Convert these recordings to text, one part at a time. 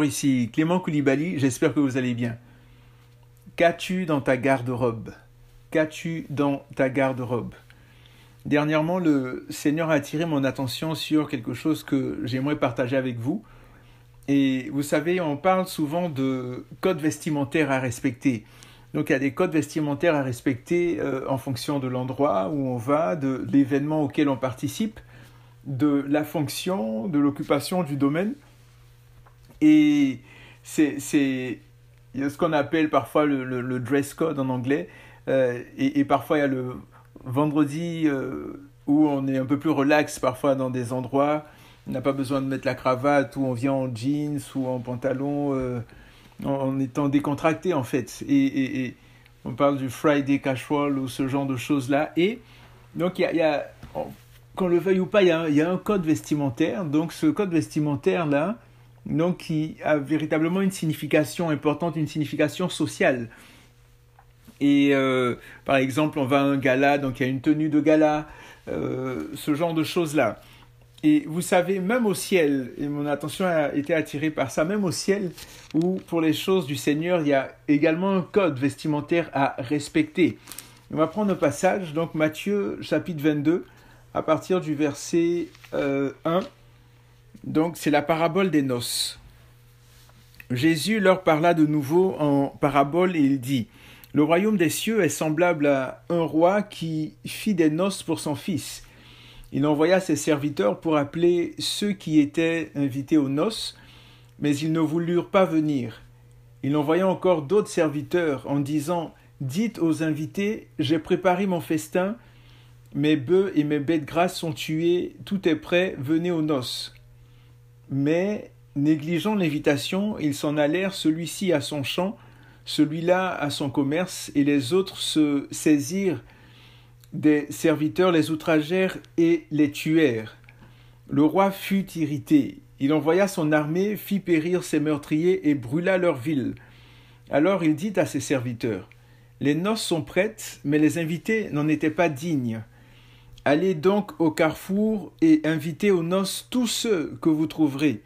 Bonjour, ici Clément Koulibaly, j'espère que vous allez bien. Qu'as-tu dans ta garde-robe? Qu'as-tu dans ta garde-robe? Dernièrement, le Seigneur a attiré mon attention sur quelque chose que j'aimerais partager avec vous. Et vous savez, on parle souvent de codes vestimentaires à respecter. Donc il y a des codes vestimentaires à respecter en fonction de l'endroit où on va, de l'événement auquel on participe, de la fonction, de l'occupation du domaine. Et c'est ce qu'on appelle parfois le dress code en anglais. Et parfois, il y a le vendredi où on est un peu plus relax, parfois dans des endroits. On n'a pas besoin de mettre la cravate, où on vient en jeans ou en pantalon, en étant décontracté en fait. Et on parle du Friday casual ou ce genre de choses-là. Et donc, qu'on le veuille ou pas, il y a un code vestimentaire. Donc, ce code vestimentaire-là, donc, qui a véritablement une signification importante, une signification sociale. Et par exemple, on va à un gala, donc il y a une tenue de gala, ce genre de choses-là. Et vous savez, même au ciel, et mon attention a été attirée par ça, même au ciel, où pour les choses du Seigneur, il y a également un code vestimentaire à respecter. On va prendre un passage, donc Matthieu chapitre 22, à partir du verset 1. Donc c'est la parabole des noces. Jésus leur parla de nouveau en parabole et il dit: « Le royaume des cieux est semblable à un roi qui fit des noces pour son fils. Il envoya ses serviteurs pour appeler ceux qui étaient invités aux noces, mais ils ne voulurent pas venir. Il envoya encore d'autres serviteurs en disant: « Dites aux invités, j'ai préparé mon festin, mes bœufs et mes bêtes grasses sont tués, tout est prêt, venez aux noces. » Mais, négligeant l'invitation, ils s'en allèrent, celui-ci à son champ, celui-là à son commerce, et les autres se saisirent des serviteurs, les outragèrent et les tuèrent. Le roi fut irrité. Il envoya son armée, fit périr ses meurtriers et brûla leur ville. Alors il dit à ses serviteurs: « Les noces sont prêtes, mais les invités n'en étaient pas dignes. Allez donc au carrefour et invitez aux noces tous ceux que vous trouverez. »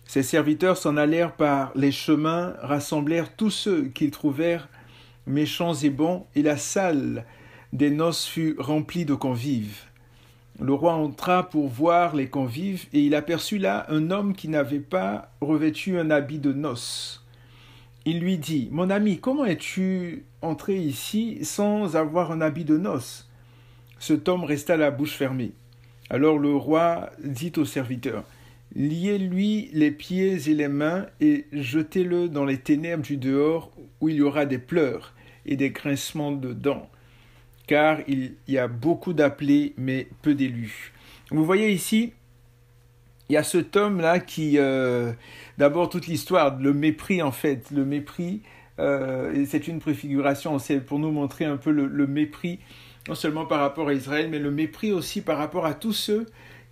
Ses serviteurs s'en allèrent par les chemins, rassemblèrent tous ceux qu'ils trouvèrent, méchants et bons, et la salle des noces fut remplie de convives. Le roi entra pour voir les convives, et il aperçut là un homme qui n'avait pas revêtu un habit de noces. Il lui dit: « Mon ami, comment es-tu entré ici sans avoir un habit de noces ?» Cet homme resta la bouche fermée. Alors le roi dit aux serviteurs: « Liez-lui les pieds et les mains et jetez-le dans les ténèbres du dehors où il y aura des pleurs et des grincements de dents. Car il y a beaucoup d'appelés, mais peu d'élus. » Vous voyez ici, il y a cet homme-là qui, d'abord toute l'histoire, le mépris en fait, le mépris, et c'est une préfiguration, c'est pour nous montrer un peu le mépris, non seulement par rapport à Israël, mais le mépris aussi par rapport à tous ceux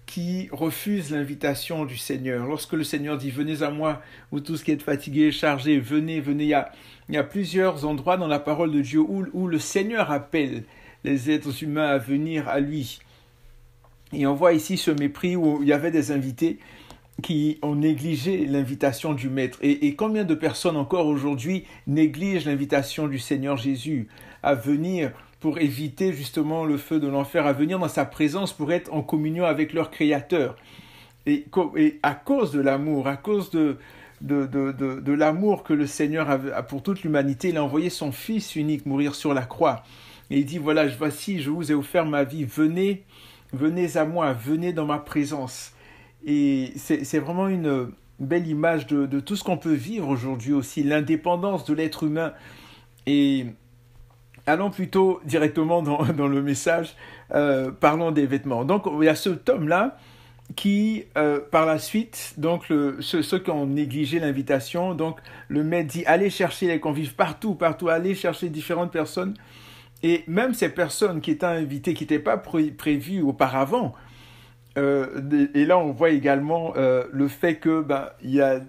qui refusent l'invitation du Seigneur. Lorsque le Seigneur dit « Venez à moi, vous tous qui êtes fatigués, chargés, venez, venez », il y a plusieurs endroits dans la parole de Dieu où le Seigneur appelle les êtres humains à venir à lui. Et on voit ici ce mépris où il y avait des invités qui ont négligé l'invitation du Maître. Et combien de personnes encore aujourd'hui négligent l'invitation du Seigneur Jésus à venir pour éviter justement le feu de l'enfer, à venir dans sa présence pour être en communion avec leur Créateur. Et à cause de l'amour, à cause de l'amour que le Seigneur a pour toute l'humanité, il a envoyé son Fils unique mourir sur la croix. Et il dit, voilà, voici, je vous ai offert ma vie, venez à moi, venez dans ma présence. Et c'est vraiment une belle image de tout ce qu'on peut vivre aujourd'hui aussi, l'indépendance de l'être humain. Et allons plutôt directement dans le message, parlons des vêtements. Donc, il y a cet homme-là qui, par la suite, donc ceux qui ont négligé l'invitation, donc le maître dit, allez chercher les convives partout, allez chercher différentes personnes. Et même ces personnes qui étaient invitées, qui n'étaient pas prévues auparavant, et là on voit également le fait que,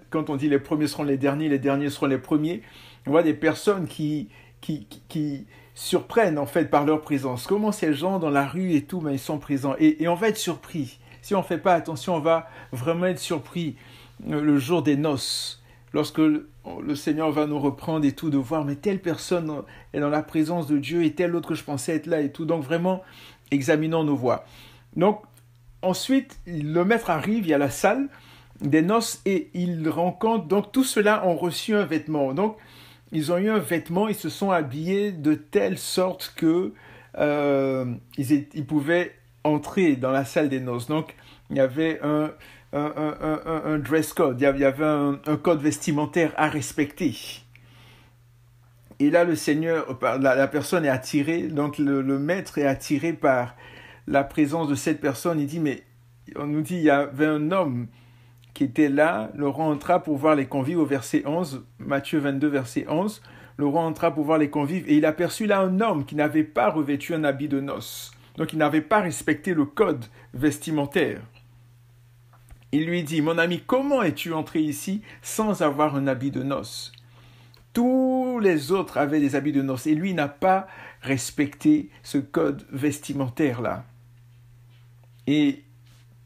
quand on dit les premiers seront les derniers seront les premiers, on voit des personnes qui surprennent en fait par leur présence. Comment ces gens dans la rue et tout, ils sont présents. Et on va être surpris. Si on ne fait pas attention, on va vraiment être surpris le jour des noces. lorsque le Seigneur va nous reprendre et tout, de voir, mais telle personne est dans la présence de Dieu et telle autre que je pensais être là et tout. Donc vraiment, examinons nos voies. Donc ensuite, le maître arrive, il y a la salle des noces et il rencontre, donc tous ceux-là ont reçu un vêtement. Donc ils ont eu un vêtement, ils se sont habillés de telle sorte que ils pouvaient entrer dans la salle des noces. Donc il y avait un dress code, il y avait un code vestimentaire à respecter. Et là, le Seigneur, la personne est attirée, donc le maître est attiré par la présence de cette personne. Il dit, mais on nous dit, il y avait un homme qui était là, le roi entra pour voir les convives au verset 11, Matthieu 22, verset 11, le roi entra pour voir les convives et il aperçut là un homme qui n'avait pas revêtu un habit de noces. Donc il n'avait pas respecté le code vestimentaire. Il lui dit, mon ami, comment es-tu entré ici sans avoir un habit de noces? Tous les autres avaient des habits de noces et lui n'a pas respecté ce code vestimentaire-là. Et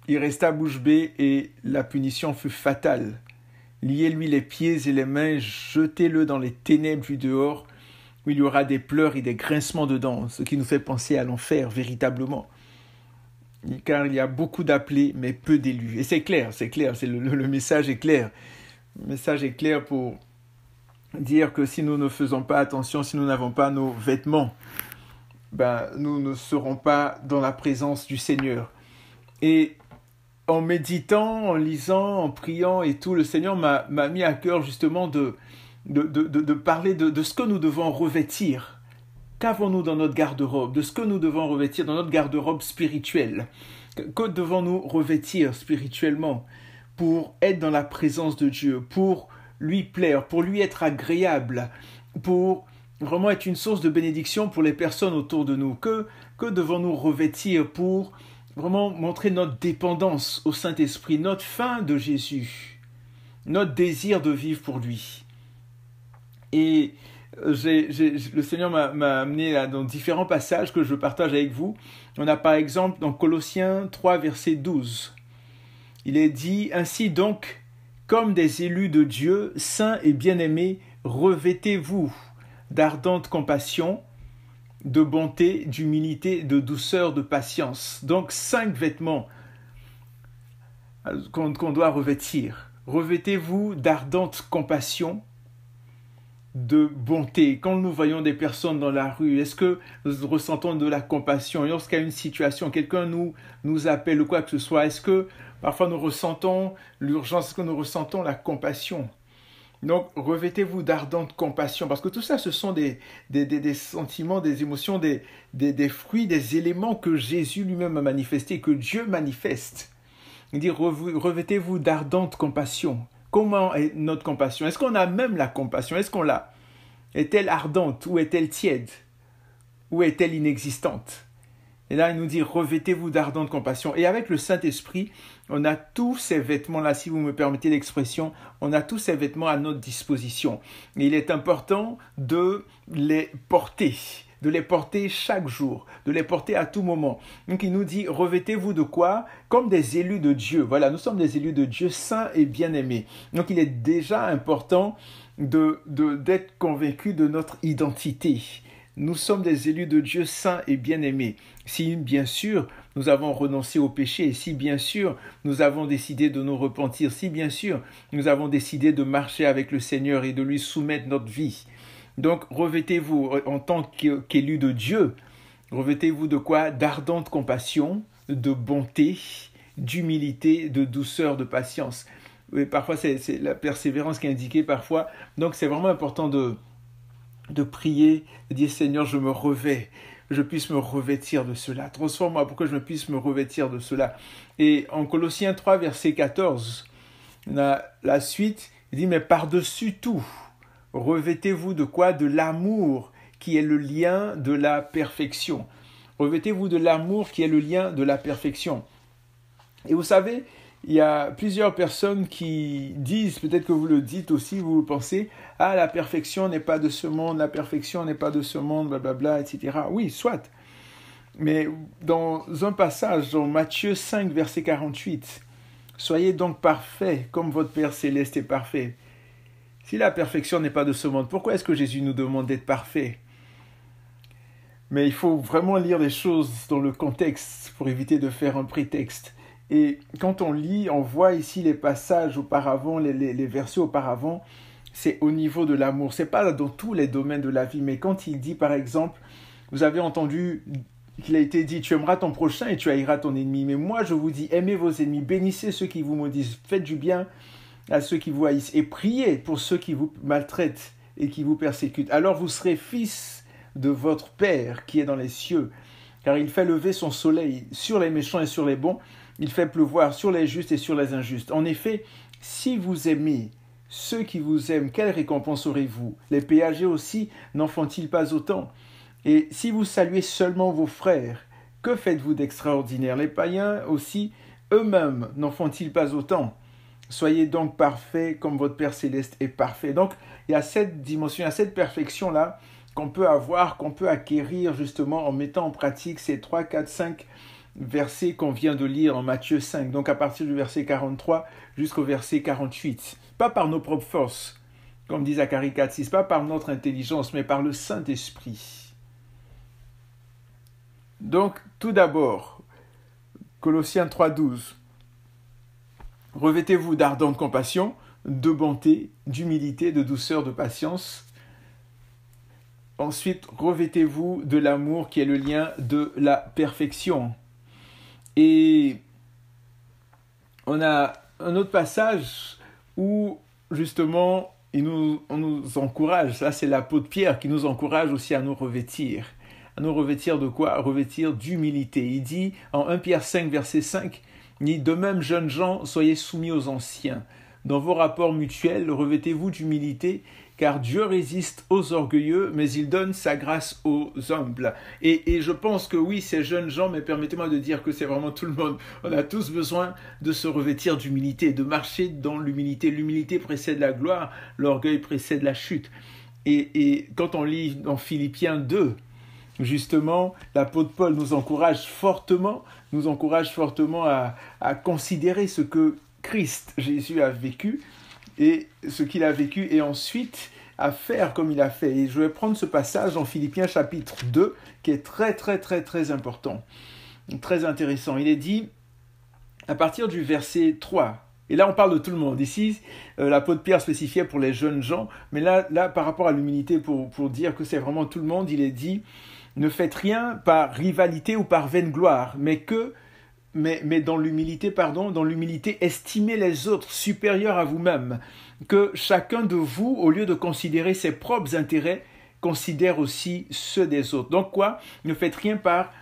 il resta bouche bée et la punition fut fatale. Liez-lui les pieds et les mains, jetez-le dans les ténèbres du dehors, où il y aura des pleurs et des grincements de dents, ce qui nous fait penser à l'enfer véritablement. Car il y a beaucoup d'appelés, mais peu d'élus. Et c'est clair, le message est clair. Le message est clair pour dire que si nous ne faisons pas attention, si nous n'avons pas nos vêtements, nous ne serons pas dans la présence du Seigneur. Et en méditant, en lisant, en priant et tout, le Seigneur m'a mis à cœur justement de parler de ce que nous devons revêtir. Qu'avons-nous dans notre garde-robe? De ce que nous devons revêtir dans notre garde-robe spirituelle? Que devons-nous revêtir spirituellement pour être dans la présence de Dieu, pour lui plaire, pour lui être agréable, pour vraiment être une source de bénédiction pour les personnes autour de nous? Que devons-nous revêtir pour vraiment montrer notre dépendance au Saint-Esprit, notre faim de Jésus, notre désir de vivre pour lui? Et le Seigneur m'a amené là dans différents passages que je partage avec vous. On a par exemple dans Colossiens 3, verset 12. Il est dit, ainsi donc, comme des élus de Dieu, saints et bien-aimés, revêtez-vous d'ardente compassion, de bonté, d'humilité, de douceur, de patience. Donc 5 vêtements qu'on doit revêtir. Revêtez-vous d'ardente compassion, de bonté. Quand nous voyons des personnes dans la rue, est-ce que nous ressentons de la compassion? Lorsqu'il y a une situation, quelqu'un nous appelle ou quoi que ce soit, est-ce que parfois nous ressentons l'urgence? Est-ce que nous ressentons la compassion? Donc, revêtez-vous d'ardente compassion, parce que tout ça, ce sont des sentiments, des émotions, des fruits, des éléments que Jésus lui-même a manifestés, que Dieu manifeste. Il dit, revêtez-vous d'ardente compassion. Comment est notre compassion? Est-ce qu'on a même la compassion? Est-ce qu'on l'a? Est-elle ardente ou est-elle tiède? Ou est-elle inexistante? Et là, il nous dit, revêtez-vous d'ardente compassion. Et avec le Saint-Esprit, on a tous ces vêtements-là, si vous me permettez l'expression, on a tous ces vêtements à notre disposition. Et il est important de les porter chaque jour, de les porter à tout moment. Donc il nous dit, revêtez-vous de quoi? Comme des élus de Dieu. Voilà, nous sommes des élus de Dieu, saints et bien-aimés. Donc il est déjà important d'être convaincus de notre identité. Nous sommes des élus de Dieu saints et bien-aimés. Si, bien sûr, nous avons renoncé au péché, si, bien sûr, nous avons décidé de nous repentir, si, bien sûr, nous avons décidé de marcher avec le Seigneur et de lui soumettre notre vie. Donc, revêtez-vous en tant qu'élus de Dieu, revêtez-vous de quoi? D'ardente compassion, de bonté, d'humilité, de douceur, de patience. Et parfois, c'est la persévérance qui est indiquée parfois. Donc, c'est vraiment important de prier, de dire Seigneur, je me revêts, je puisse me revêtir de cela. Transforme-moi pour que je puisse me revêtir de cela. Et en Colossiens 3, verset 14, on a la suite, il dit, mais par-dessus tout, revêtez-vous de quoi? De l'amour qui est le lien de la perfection. Revêtez-vous de l'amour qui est le lien de la perfection. Et vous savez, il y a plusieurs personnes qui disent, peut-être que vous le dites aussi, vous le pensez, « Ah, la perfection n'est pas de ce monde, la perfection n'est pas de ce monde, blablabla, etc. » Oui, soit. Mais dans un passage, dans Matthieu 5, verset 48, « Soyez donc parfaits, comme votre Père céleste est parfait. » Si la perfection n'est pas de ce monde, pourquoi est-ce que Jésus nous demande d'être parfait? Mais il faut vraiment lire les choses dans le contexte pour éviter de faire un prétexte. Et quand on lit, on voit ici les passages auparavant, les versets auparavant, c'est au niveau de l'amour. Ce n'est pas dans tous les domaines de la vie, mais quand il dit, par exemple, vous avez entendu qu'il a été dit, tu aimeras ton prochain et tu haïras ton ennemi. Mais moi, je vous dis, aimez vos ennemis, bénissez ceux qui vous maudissent, faites du bien à ceux qui vous haïssent et priez pour ceux qui vous maltraitent et qui vous persécutent. Alors vous serez fils de votre Père qui est dans les cieux, car il fait lever son soleil sur les méchants et sur les bons, il fait pleuvoir sur les justes et sur les injustes. En effet, si vous aimez ceux qui vous aiment, quelle récompense aurez-vous? Les péagers aussi n'en font-ils pas autant? Et si vous saluez seulement vos frères, que faites-vous d'extraordinaire? Les païens aussi, eux-mêmes, n'en font-ils pas autant? Soyez donc parfaits comme votre Père Céleste est parfait. Donc, il y a cette dimension, il y a cette perfection-là qu'on peut avoir, qu'on peut acquérir justement en mettant en pratique ces 3, 4, 5 versets qu'on vient de lire en Matthieu 5. Donc, à partir du verset 43 jusqu'au verset 48. Pas par nos propres forces, comme dit Zacharie 4, 6, pas par notre intelligence, mais par le Saint-Esprit. Donc, tout d'abord, Colossiens 3, 12. Revêtez-vous d'ardente compassion, de bonté, d'humilité, de douceur, de patience. Ensuite, revêtez-vous de l'amour qui est le lien de la perfection. Et on a un autre passage où, justement, on nous encourage. Ça, c'est l'apôtre Pierre qui nous encourage aussi à nous revêtir. À nous revêtir de quoi? Revêtir d'humilité. Il dit, en 1 Pierre 5, verset 5, il dit, « De même, jeunes gens, soyez soumis aux anciens. Dans vos rapports mutuels, revêtez-vous d'humilité, car Dieu résiste aux orgueilleux, mais il donne sa grâce aux humbles. » Et je pense que oui, ces jeunes gens, mais permettez-moi de dire que c'est vraiment tout le monde. On a tous besoin de se revêtir d'humilité, de marcher dans l'humilité. L'humilité précède la gloire, l'orgueil précède la chute. Et quand on lit dans Philippiens 2, justement, l'apôtre Paul nous encourage fortement à considérer ce que Christ, Jésus, a vécu et ce qu'il a vécu et ensuite à faire comme il a fait. Et je vais prendre ce passage dans Philippiens chapitre 2 qui est très très très très important, très intéressant. Il est dit à partir du verset 3, et là on parle de tout le monde. Ici, l'apôtre Pierre spécifiait pour les jeunes gens, mais là par rapport à l'humilité, pour dire que c'est vraiment tout le monde, il est dit « Ne faites rien par rivalité ou par vaine gloire, mais dans l'humilité, estimez les autres supérieurs à vous-même. Que chacun de vous, au lieu de considérer ses propres intérêts, considère aussi ceux des autres. » Donc quoi? Ne faites rien par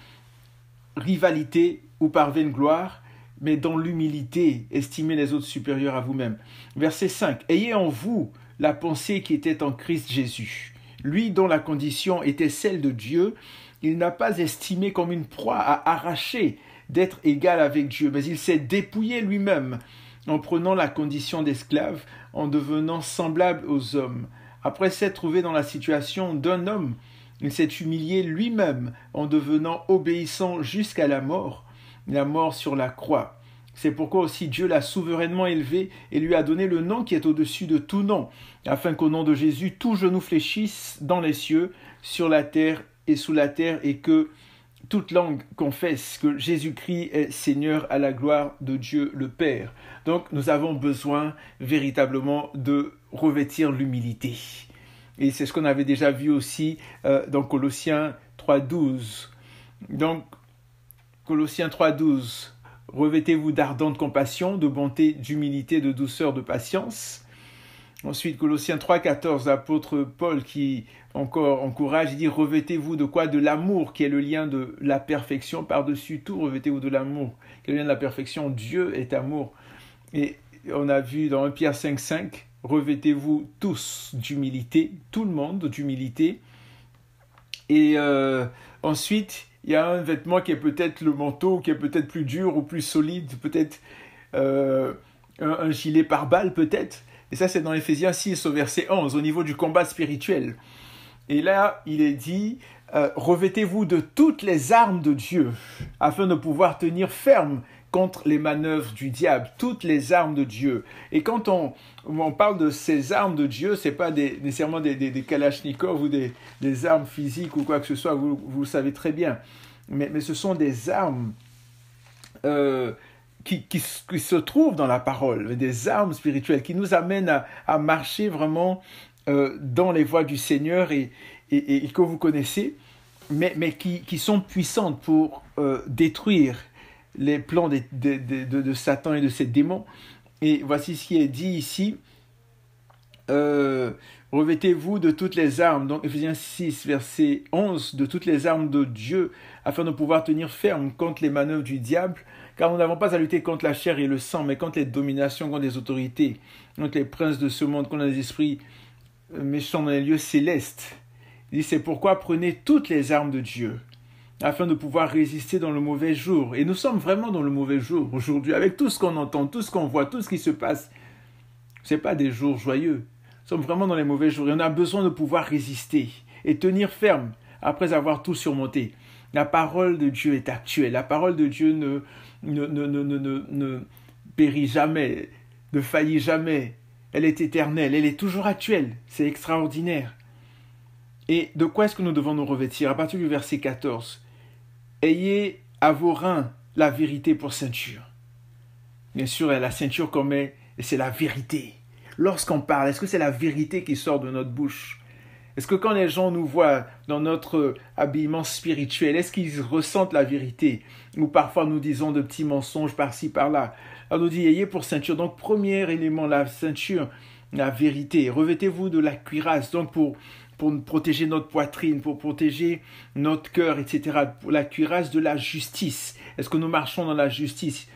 rivalité ou par vaine gloire, mais dans l'humilité, estimez les autres supérieurs à vous-même. Verset 5. « Ayez en vous la pensée qui était en Christ Jésus. Lui dont la condition était celle de Dieu, il n'a pas estimé comme une proie à arracher d'être égal avec Dieu, mais il s'est dépouillé lui-même en prenant la condition d'esclave, en devenant semblable aux hommes. Après s'être trouvé dans la situation d'un homme, il s'est humilié lui-même en devenant obéissant jusqu'à la mort sur la croix. C'est pourquoi aussi Dieu l'a souverainement élevé et lui a donné le nom qui est au-dessus de tout nom, afin qu'au nom de Jésus, tout genou fléchisse dans les cieux, sur la terre et sous la terre, et que toute langue confesse que Jésus-Christ est Seigneur à la gloire de Dieu le Père. Donc nous avons besoin véritablement de revêtir l'humilité. Et c'est ce qu'on avait déjà vu aussi dans Colossiens 3.12. Donc Colossiens 3.12. Revêtez-vous d'ardente compassion, de bonté, d'humilité, de douceur, de patience. Ensuite, Colossiens 3.14, l'apôtre Paul qui encore encourage, il dit « Revêtez-vous de quoi? De l'amour qui est le lien de la perfection. Par-dessus tout, revêtez-vous de l'amour qui est le lien de la perfection. Dieu est amour. » Et on a vu dans 1 Pierre 5.5, « Revêtez-vous tous d'humilité, tout le monde d'humilité. » Et ensuite, il y a un vêtement qui est peut-être le manteau, qui est peut-être plus dur ou plus solide, peut-être un gilet pare-balles peut-être. Et ça, c'est dans Éphésiens 6 au verset 11, au niveau du combat spirituel. Et là, il est dit, revêtez-vous de toutes les armes de Dieu, afin de pouvoir tenir ferme contre les manœuvres du diable, toutes les armes de Dieu. Et quand on parle de ces armes de Dieu, ce n'est pas nécessairement des kalachnikovs ou des armes physiques ou quoi que ce soit, vous le savez très bien. Mais ce sont des armes qui se trouvent dans la parole, des armes spirituelles qui nous amènent à marcher vraiment dans les voies du Seigneur et que vous connaissez, mais qui sont puissantes pour détruire les plans de Satan et de ses démons. Et voici ce qui est dit ici. Revêtez-vous de toutes les armes, donc Éphésiens 6, verset 11, de toutes les armes de Dieu, afin de pouvoir tenir ferme contre les manœuvres du diable, car nous n'avons pas à lutter contre la chair et le sang, mais contre les dominations, contre les autorités, contre les princes de ce monde, contre les esprits méchants dans les lieux célestes. Il dit, c'est pourquoi prenez toutes les armes de Dieu, afin de pouvoir résister dans le mauvais jour. Et nous sommes vraiment dans le mauvais jour aujourd'hui, avec tout ce qu'on entend, tout ce qu'on voit, tout ce qui se passe. Ce n'est pas des jours joyeux. Nous sommes vraiment dans les mauvais jours. Et on a besoin de pouvoir résister et tenir ferme après avoir tout surmonté. La parole de Dieu est actuelle. La parole de Dieu ne périt jamais, ne faillit jamais. Elle est éternelle, elle est toujours actuelle. C'est extraordinaire. Et de quoi est-ce que nous devons nous revêtir? À partir du verset 14. Ayez à vos reins la vérité pour ceinture. Bien sûr, la ceinture qu'on met, c'est la vérité. Lorsqu'on parle, est-ce que c'est la vérité qui sort de notre bouche? Est-ce que quand les gens nous voient dans notre habillement spirituel, est-ce qu'ils ressentent la vérité? Ou parfois nous disons de petits mensonges par-ci, par-là. Alors nous dit, ayez pour ceinture. Donc, premier élément, la ceinture, la vérité. Revêtez-vous de la cuirasse, donc pour protéger notre poitrine, pour protéger notre cœur, etc. Pour la cuirasse de la justice. Est-ce que nous marchons dans la justice?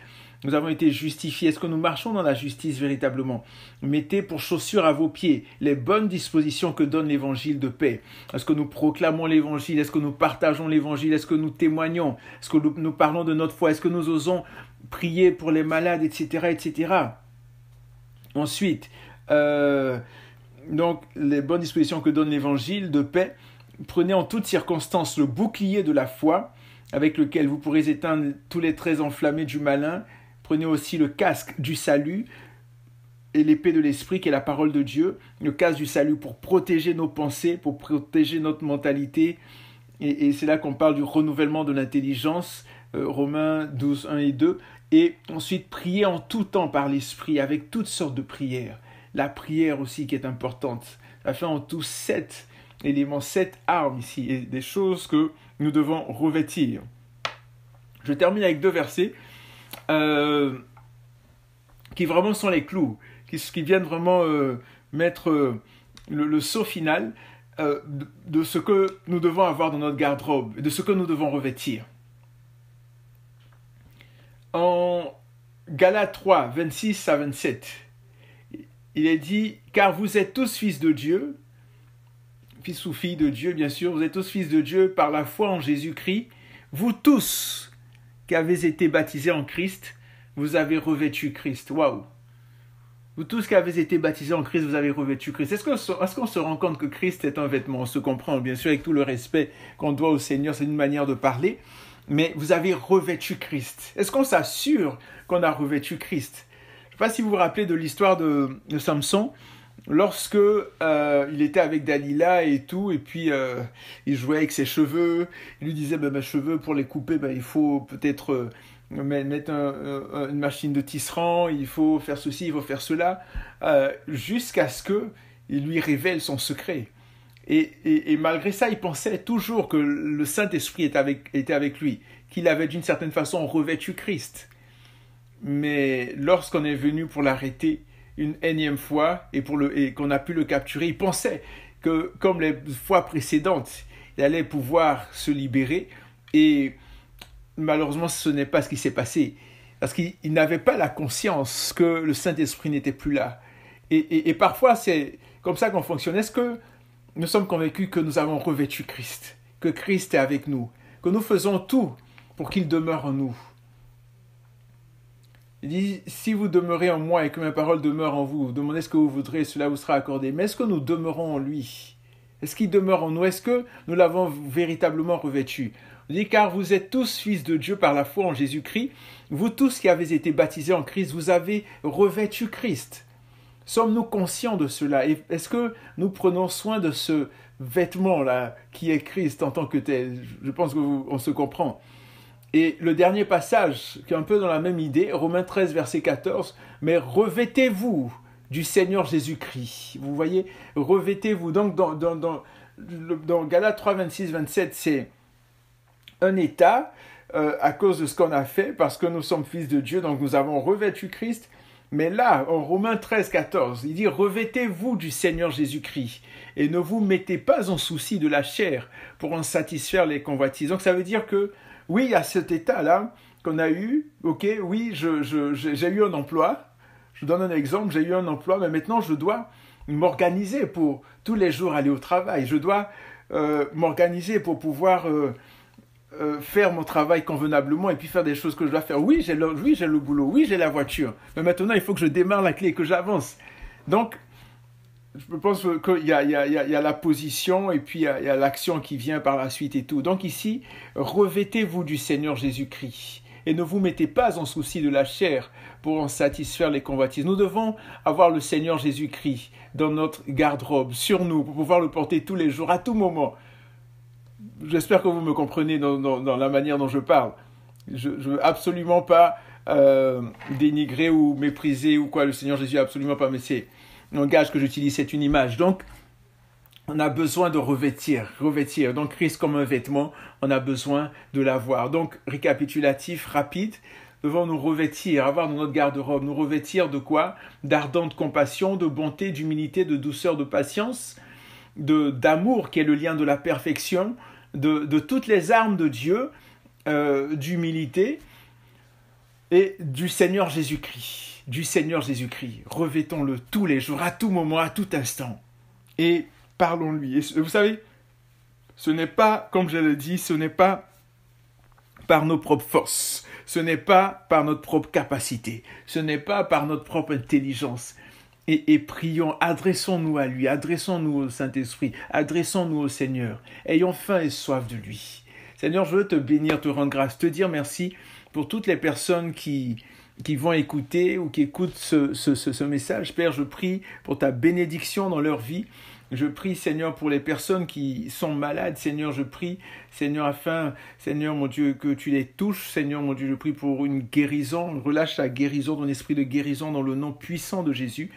Nous avons été justifiés. Est-ce que nous marchons dans la justice véritablement? Mettez pour chaussures à vos pieds les bonnes dispositions que donne l'évangile de paix. Est-ce que nous proclamons l'évangile? Est-ce que nous partageons l'évangile? Est-ce que nous témoignons? Est-ce que nous parlons de notre foi? Est-ce que nous osons prier pour les malades, etc., etc. Ensuite, donc les bonnes dispositions que donne l'évangile de paix. Prenez en toutes circonstances le bouclier de la foi avec lequel vous pourrez éteindre tous les traits enflammés du malin. Prenez aussi le casque du salut et l'épée de l'esprit qui est la parole de Dieu. Le casque du salut pour protéger nos pensées, pour protéger notre mentalité. Et c'est là qu'on parle du renouvellement de l'intelligence. Romains 12, 1 et 2. Et ensuite, prier en tout temps par l'esprit avec toutes sortes de prières. La prière aussi qui est importante. Ça fait en tout 7 éléments, 7 armes ici. Et des choses que nous devons revêtir. Je termine avec 2 versets. Qui vraiment sont les clous, qui viennent vraiment mettre le saut final de ce que nous devons avoir dans notre garde-robe, de ce que nous devons revêtir. En Galates 3, 26 à 27, il est dit, car vous êtes tous fils de Dieu, fils ou filles de Dieu, bien sûr, vous êtes tous fils de Dieu par la foi en Jésus-Christ, vous tous qui avez été baptisés en Christ, vous avez revêtu Christ. Waouh! Vous tous qui avez été baptisés en Christ, vous avez revêtu Christ. Est-ce qu'on se rend compte que Christ est un vêtement? On se comprend, bien sûr, avec tout le respect qu'on doit au Seigneur, c'est une manière de parler, mais vous avez revêtu Christ. Est-ce qu'on s'assure qu'on a revêtu Christ? Je ne sais pas si vous vous rappelez de l'histoire de Samson, lorsque il était avec Dalila et tout, et puis il jouait avec ses cheveux, il lui disait, mes cheveux, pour les couper, il faut peut-être mettre une machine de tisserand, il faut faire ceci, il faut faire cela, jusqu'à ce qu'il lui révèle son secret. Et malgré ça, il pensait toujours que le Saint-Esprit était avec lui, qu'il avait d'une certaine façon revêtu Christ. Mais lorsqu'on est venu pour l'arrêter une énième fois et qu'on a pu le capturer, il pensait que, comme les fois précédentes, il allait pouvoir se libérer. Et malheureusement, ce n'est pas ce qui s'est passé. Parce qu'il n'avait pas la conscience que le Saint-Esprit n'était plus là. Et parfois, c'est comme ça qu'on fonctionne. Est-ce que nous sommes convaincus que nous avons revêtu Christ, que Christ est avec nous, que nous faisons tout pour qu'il demeure en nous? Il dit, si vous demeurez en moi et que mes paroles demeurent en vous, demandez ce que vous voudrez, cela vous sera accordé. Mais est-ce que nous demeurons en lui? Est-ce qu'il demeure en nous? Est-ce que nous l'avons véritablement revêtu? Il dit, car vous êtes tous fils de Dieu par la foi en Jésus-Christ. Vous tous qui avez été baptisés en Christ, vous avez revêtu Christ. Sommes-nous conscients de cela? Et est-ce que nous prenons soin de ce vêtement-là qui est Christ en tant que tel? Je pense qu'on se comprend. Et le dernier passage, qui est un peu dans la même idée, Romains 13, verset 14, « Mais revêtez-vous du Seigneur Jésus-Christ. » Vous voyez, revêtez-vous. Donc, dans Galates 3, 26, 27, c'est un état à cause de ce qu'on a fait, parce que nous sommes fils de Dieu, donc nous avons revêtu Christ. Mais là, en Romains 13, 14, il dit « Revêtez-vous du Seigneur Jésus-Christ et ne vous mettez pas en souci de la chair pour en satisfaire les convoitises. » Donc ça veut dire que, oui, il y a cet état-là qu'on a eu, ok, oui, j'ai eu un emploi, je donne un exemple, j'ai eu un emploi, mais maintenant je dois m'organiser pour tous les jours aller au travail. Je dois m'organiser pour pouvoir faire mon travail convenablement et puis faire des choses que je dois faire. Oui, j'ai le boulot, oui, j'ai la voiture, mais maintenant il faut que je démarre la clé et que j'avance. Donc, je pense qu'il y a la position et puis il y a l'action qui vient par la suite et tout. Donc ici, revêtez-vous du Seigneur Jésus-Christ et ne vous mettez pas en souci de la chair pour en satisfaire les convoitises. Nous devons avoir le Seigneur Jésus-Christ dans notre garde-robe, sur nous, pour pouvoir le porter tous les jours, à tout moment. J'espère que vous me comprenez dans la manière dont je parle. Je ne veux absolument pas dénigrer ou mépriser ou quoi. Le Seigneur Jésus, absolument pas, mais c'est un langage que j'utilise, c'est une image. Donc, on a besoin de revêtir. Donc, Christ comme un vêtement, on a besoin de l'avoir. Donc, récapitulatif, rapide, devons nous revêtir, avoir dans notre garde-robe, nous revêtir de quoi? D'ardente compassion, de bonté, d'humilité, de douceur, de patience, d'amour qui est le lien de la perfection, de toutes les armes de Dieu, d'humilité et du Seigneur Jésus-Christ. Du Seigneur Jésus-Christ. Revêtons-le tous les jours, à tout moment, à tout instant. Et parlons-lui. Et vous savez, ce n'est pas, comme je l'ai dit, ce n'est pas par nos propres forces. Ce n'est pas par notre propre capacité. Ce n'est pas par notre propre intelligence. Et prions, adressons-nous à lui, adressons-nous au Saint-Esprit, adressons-nous au Seigneur. Ayons faim et soif de lui. Seigneur, je veux te bénir, te rendre grâce, te dire merci pour toutes les personnes qui vont écouter ou qui écoutent ce message. Père, je prie pour ta bénédiction dans leur vie. Je prie, Seigneur, pour les personnes qui sont malades. Seigneur, je prie, Seigneur, Seigneur, mon Dieu, que tu les touches. Seigneur, mon Dieu, je prie pour une guérison. Relâche ta guérison, ton esprit de guérison dans le nom puissant de Jésus.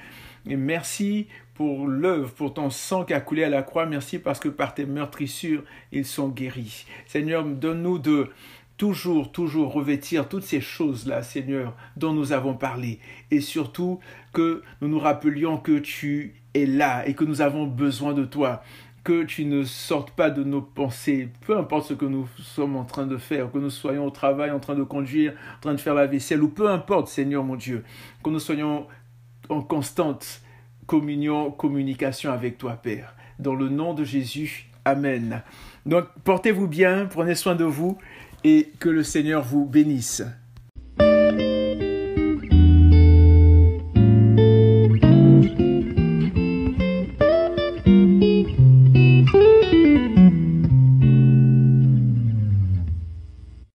Et merci pour l'œuvre, pour ton sang qui a coulé à la croix. Merci parce que par tes meurtrissures, ils sont guéris. Seigneur, donne-nous de toujours revêtir toutes ces choses-là, Seigneur, dont nous avons parlé. Et surtout, que nous nous rappelions que tu es là et que nous avons besoin de toi. Que tu ne sortes pas de nos pensées, peu importe ce que nous sommes en train de faire, que nous soyons au travail, en train de conduire, en train de faire la vaisselle, ou peu importe, Seigneur mon Dieu, que nous soyons en constante communication avec toi, Père. Dans le nom de Jésus, Amen. Donc, portez-vous bien, prenez soin de vous, et que le Seigneur vous bénisse.